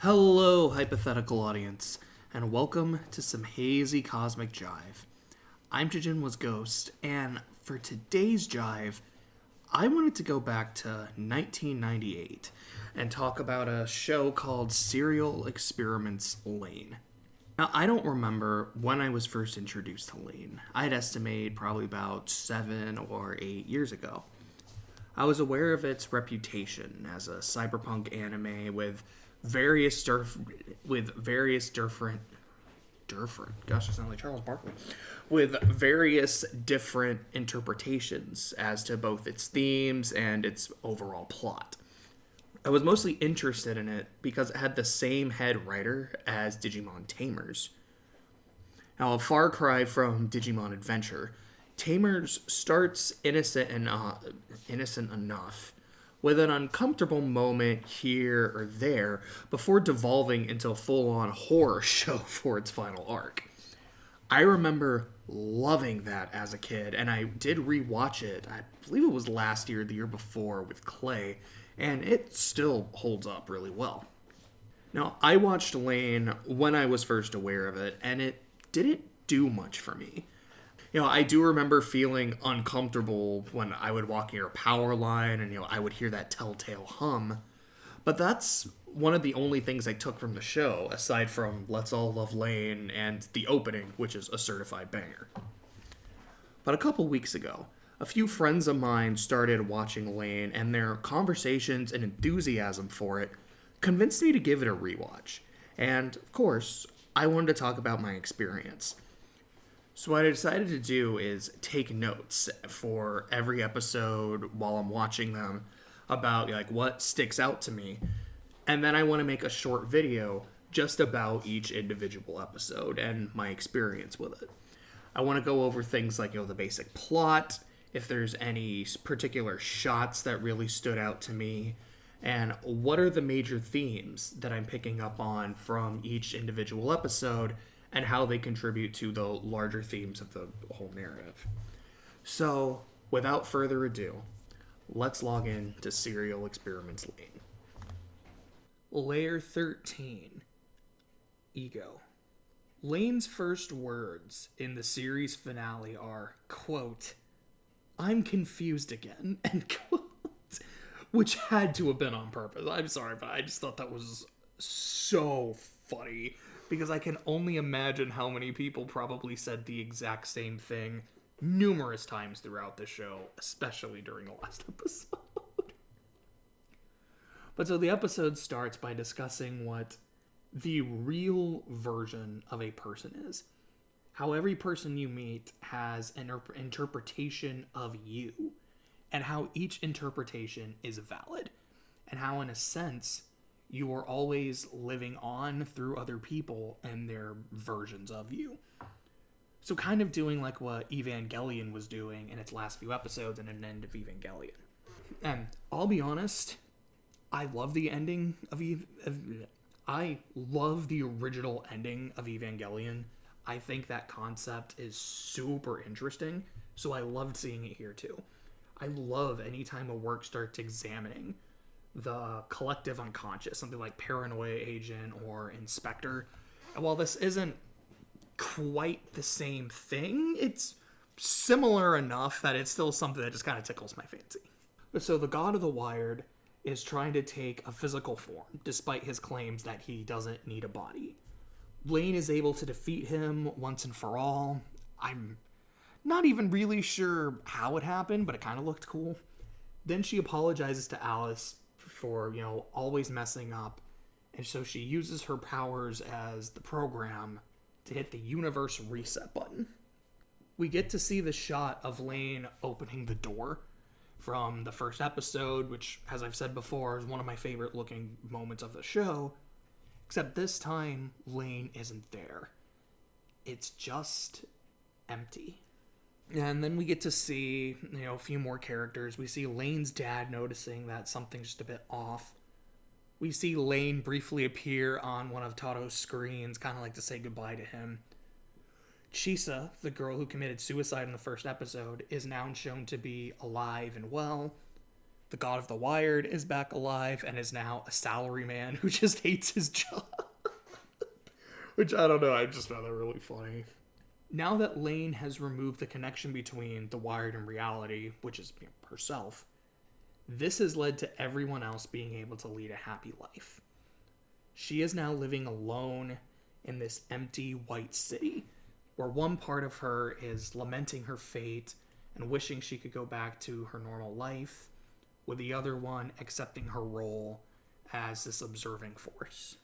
Hello, hypothetical audience, and welcome to some hazy cosmic jive. I'm JJNW'S Ghost, and for today's jive, I wanted to go back to 1998 and talk about a show called Experiments Lain. Now, I don't remember when I was first introduced to Lain. I'd estimate probably about 7 or 8 years ago. I was aware of its reputation as a cyberpunk anime with various different gosh, I sound like Charles Barkley, with various different interpretations as to both its themes and its overall plot. I was mostly interested in it because it had the same head writer as Digimon Tamers. Now, a far cry from Digimon Adventure, Tamers starts innocent enough, with an uncomfortable moment here or there before devolving into a full-on horror show for its final arc. I remember loving that as a kid, and I did rewatch it. I believe it was last year, the year before, with Clay, and it still holds up really well. Now, I watched Lain when I was first aware of it, and it didn't do much for me. I do remember feeling uncomfortable when I would walk near a power line and, I would hear that telltale hum. But that's one of the only things I took from the show, aside from Let's All Love Lain and the opening, which is a certified banger. But a couple weeks ago, a few friends of mine started watching Lain, and their conversations and enthusiasm for it convinced me to give it a rewatch. And, of course, I wanted to talk about my experience. So what I decided to do is take notes for every episode while I'm watching them about what sticks out to me. And then I want to make a short video just about each individual episode and my experience with it. I want to go over things like the basic plot, if there's any particular shots that really stood out to me, and what are the major themes that I'm picking up on from each individual episode and how they contribute to the larger themes of the whole narrative. So, without further ado, let's log in to Serial Experiments Lain. Layer 13. Ego. Lane's first words in the series finale are, quote, "I'm confused again," end quote, which had to have been on purpose. I'm sorry, but I just thought that was so funny, because I can only imagine how many people probably said the exact same thing numerous times throughout the show, especially during the last episode. But so the episode starts by discussing what the real version of a person is. How every person you meet has an interpretation of you, and how each interpretation is valid, and how, in a sense, you are always living on through other people and their versions of you. So kind of doing like what Evangelion was doing in its last few episodes and an end of Evangelion. And I'll be honest, I love the ending of I love the original ending of Evangelion. I think that concept is super interesting, so I loved seeing it here too. I love anytime a work starts examining the collective unconscious, something like Paranoia Agent or Inspector. And while this isn't quite the same thing, it's similar enough that it's still something that just kind of tickles my fancy. So the God of the Wired is trying to take a physical form, despite his claims that he doesn't need a body. Lain is able to defeat him once and for all. I'm not even really sure how it happened, but it kind of looked cool. Then she apologizes to Alice for, always messing up. And so she uses her powers as the program to hit the universe reset button. We get to see the shot of Lain opening the door from the first episode, which, as I've said before, is one of my favorite looking moments of the show. Except this time, Lain isn't there. It's just empty. And then we get to see, a few more characters. We see Lane's dad noticing that something's just a bit off. We see Lain briefly appear on one of Tato's screens, kind of like to say goodbye to him. Chisa, the girl who committed suicide in the first episode, is now shown to be alive and well. the god of the Wired is back alive and is now a salaryman who just hates his job. Which, I don't know, I just found that really funny. Now that Lain has removed the connection between the Wired and reality, which is herself, this has led to everyone else being able to lead a happy life. She is now living alone in this empty white city, where one part of her is lamenting her fate and wishing she could go back to her normal life, with the other one accepting her role as this observing force.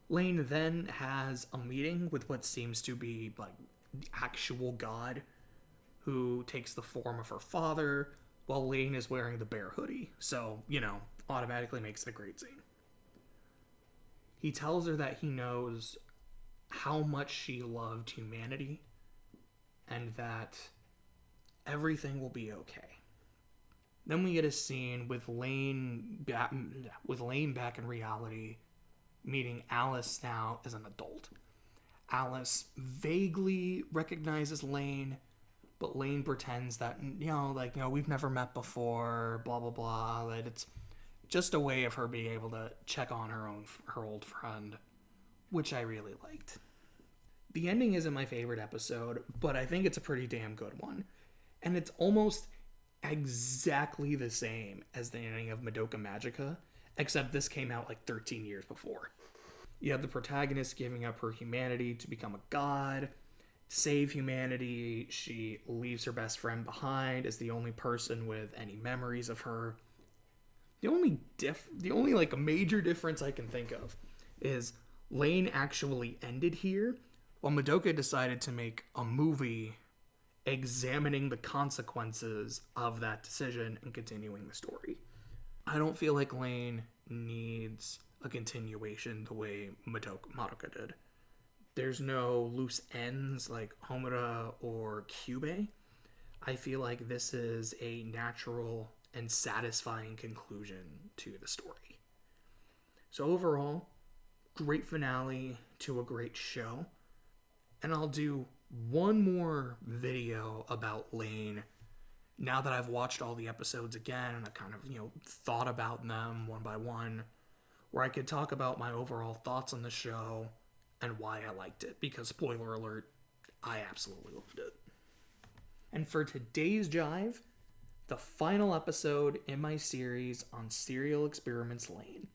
Lain then has a meeting with what seems to be like the actual god, who takes the form of her father, while Lain is wearing the bear hoodie, so, automatically makes it a great scene. He tells her that he knows how much she loved humanity and that everything will be okay. Then we get a scene with Lain back in reality, meeting Alice now as an adult. Alice vaguely recognizes Lain, but Lain pretends that, we've never met before, blah, blah, blah, that it's just a way of her being able to check on her old friend, which I really liked. The ending isn't my favorite episode, but I think it's a pretty damn good one. And it's almost exactly the same as the ending of Madoka Magica, except this came out like 13 years before. You have the protagonist giving up her humanity to become a god, save humanity. She leaves her best friend behind as the only person with any memories of her. The only major difference I can think of is Lain actually ended here, while Madoka decided to make a movie examining the consequences of that decision and continuing the story. I don't feel like Lain needs a continuation the way Madoka did. There's no loose ends like Homura or Kyubey. I feel like this is a natural and satisfying conclusion to the story. So overall, great finale to a great show. And I'll do one more video about Lain now that I've watched all the episodes again and I've kind of, thought about them one by one, where I could talk about my overall thoughts on the show and why I liked it, because spoiler alert, I absolutely loved it. And for today's Jive, the final episode in my series on Serial Experiments Lain.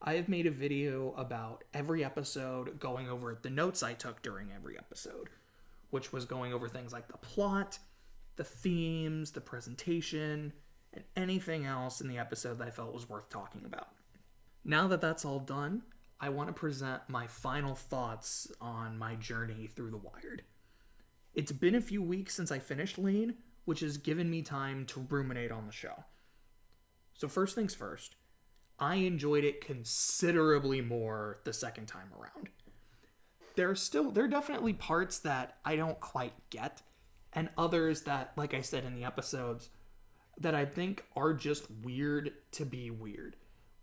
I have made a video about every episode, going over the notes I took during every episode, which was going over things like the plot, the themes, the presentation, and anything else in the episode that I felt was worth talking about. Now that that's all done, I want to present my final thoughts on my journey through The Wired. It's been a few weeks since I finished Lain, which has given me time to ruminate on the show. So first things first, I enjoyed it considerably more the second time around. There are definitely parts that I don't quite get, and others that, like I said in the episodes, that I think are just weird to be weird.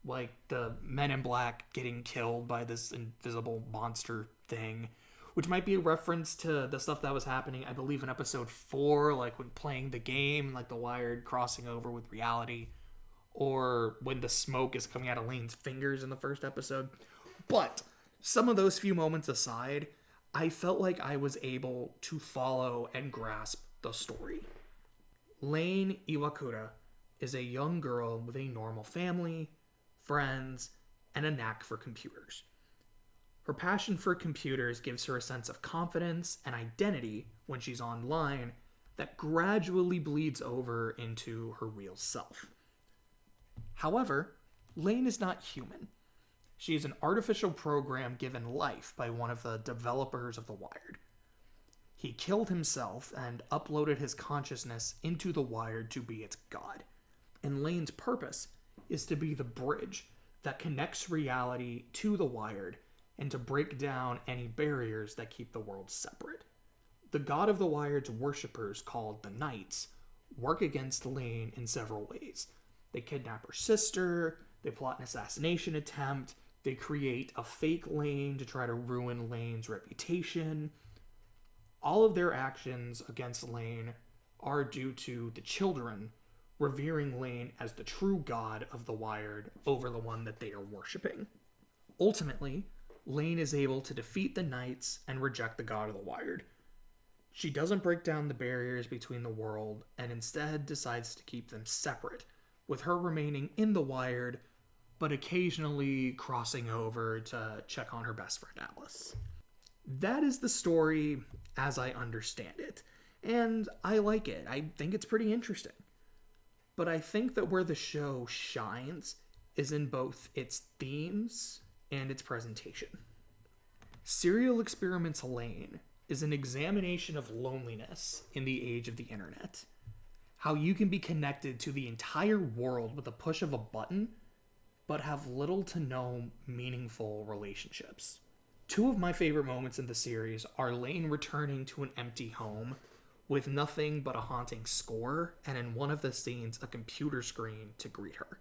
Like the Men in Black getting killed by this invisible monster thing, which might be a reference to the stuff that was happening, I believe, in episode 4, like when playing the game, like the Wired crossing over with reality, or when the smoke is coming out of Lane's fingers in the first episode. But some of those few moments aside, I felt like I was able to follow and grasp the story. Lain Iwakura is a young girl with a normal family, friends, and a knack for computers. Her passion for computers gives her a sense of confidence and identity when she's online that gradually bleeds over into her real self. However, Lain is not human. She is an artificial program given life by one of the developers of The Wired. He killed himself and uploaded his consciousness into The Wired to be its god. And Lain's purpose is to be the bridge that connects reality to The Wired and to break down any barriers that keep the world separate. The god of The Wired's worshippers, called the Knights, work against Lain in several ways. They kidnap her sister, they plot an assassination attempt, they create a fake Lain to try to ruin Lain's reputation. All of their actions against Lain are due to the children revering Lain as the true god of the Wired over the one that they are worshipping. Ultimately, Lain is able to defeat the Knights and reject the god of the Wired. She doesn't break down the barriers between the world and instead decides to keep them separate, with her remaining in the Wired, but occasionally crossing over to check on her best friend Alice. That is the story as I understand it, and I like it. I think it's pretty interesting. But I think that where the show shines is in both its themes and its presentation. Serial Experiments Lain is an examination of loneliness in the age of the internet. How you can be connected to the entire world with a push of a button, but have little to no meaningful relationships. Two of my favorite moments in the series are Lain returning to an empty home with nothing but a haunting score, and in one of the scenes, a computer screen to greet her.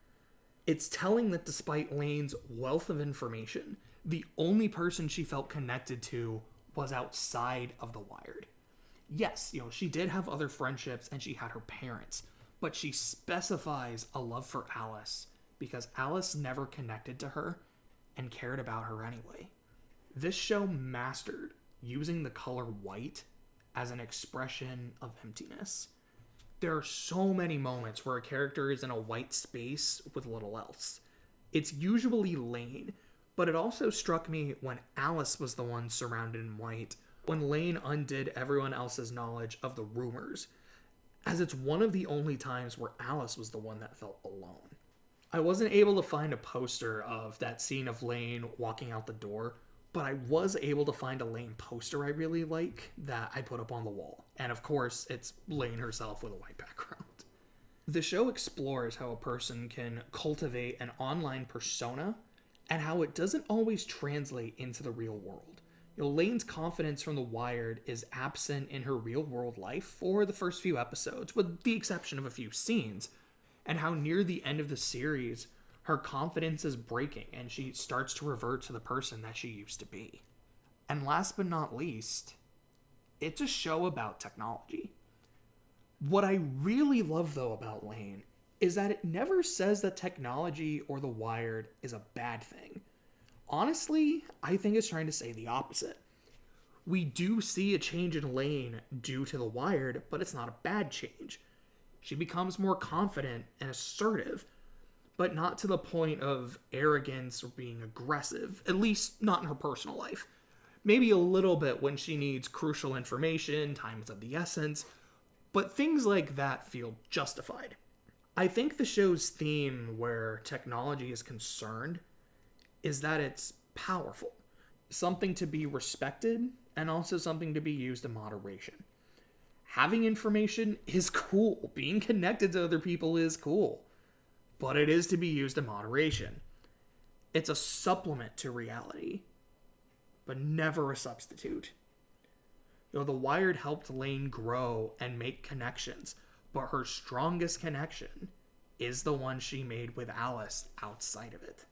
It's telling that despite Lain's wealth of information, the only person she felt connected to was outside of the Wired. Yes, she did have other friendships and she had her parents, but she specifies a love for Alice because Alice never connected to her and cared about her anyway. This show mastered using the color white as an expression of emptiness. There are so many moments where a character is in a white space with little else. It's usually Lain, but it also struck me when Alice was the one surrounded in white, when Lain undid everyone else's knowledge of the rumors, as it's one of the only times where Alice was the one that felt alone. I wasn't able to find a poster of that scene of Lain walking out the door, but I was able to find a Lain poster I really like that I put up on the wall. And of course, it's Lain herself with a white background. The show explores how a person can cultivate an online persona and how it doesn't always translate into the real world. Lain's confidence from the Wired is absent in her real world life for the first few episodes, with the exception of a few scenes, and how near the end of the series, her confidence is breaking and she starts to revert to the person that she used to be. And last but not least, it's a show about technology. What I really love, though, about Lain is that it never says that technology or the Wired is a bad thing. Honestly, I think it's trying to say the opposite. We do see a change in Lain due to the Wired, but it's not a bad change. She becomes more confident and assertive, but not to the point of arrogance or being aggressive, at least not in her personal life. Maybe a little bit when she needs crucial information, time is of the essence, but things like that feel justified. I think the show's theme where technology is concerned is that it's powerful, something to be respected, and also something to be used in moderation. Having information is cool. Being connected to other people is cool. But it is to be used in moderation. It's a supplement to reality, but never a substitute. The Wired helped Lain grow and make connections, but her strongest connection is the one she made with Alice outside of it.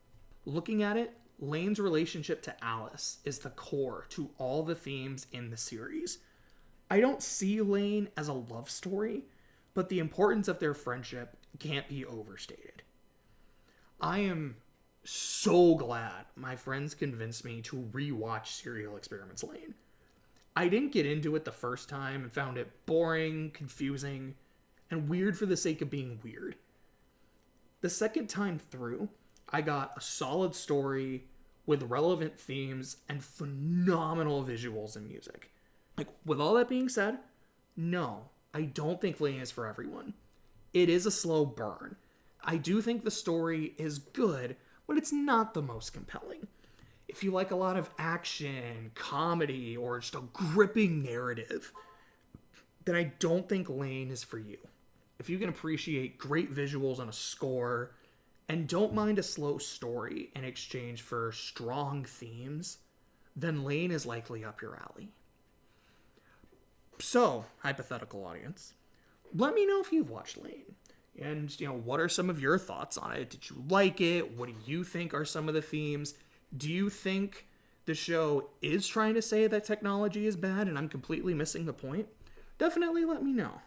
Looking at it, Lain's relationship to Alice is the core to all the themes in the series. I don't see Lain as a love story, but the importance of their friendship can't be overstated. I am so glad my friends convinced me to rewatch Serial Experiments Lain. I didn't get into it the first time and found it boring, confusing, and weird for the sake of being weird. The second time through, I got a solid story with relevant themes and phenomenal visuals and music. With all that being said, no, I don't think Lain is for everyone. It is a slow burn. I do think the story is good, but it's not the most compelling. If you like a lot of action, comedy, or just a gripping narrative, then I don't think Lain is for you. If you can appreciate great visuals and a score, and don't mind a slow story in exchange for strong themes, then Lain is likely up your alley. So, hypothetical audience, let me know if you've watched Lain. And, what are some of your thoughts on it? Did you like it? What do you think are some of the themes? Do you think the show is trying to say that technology is bad and I'm completely missing the point? Definitely let me know.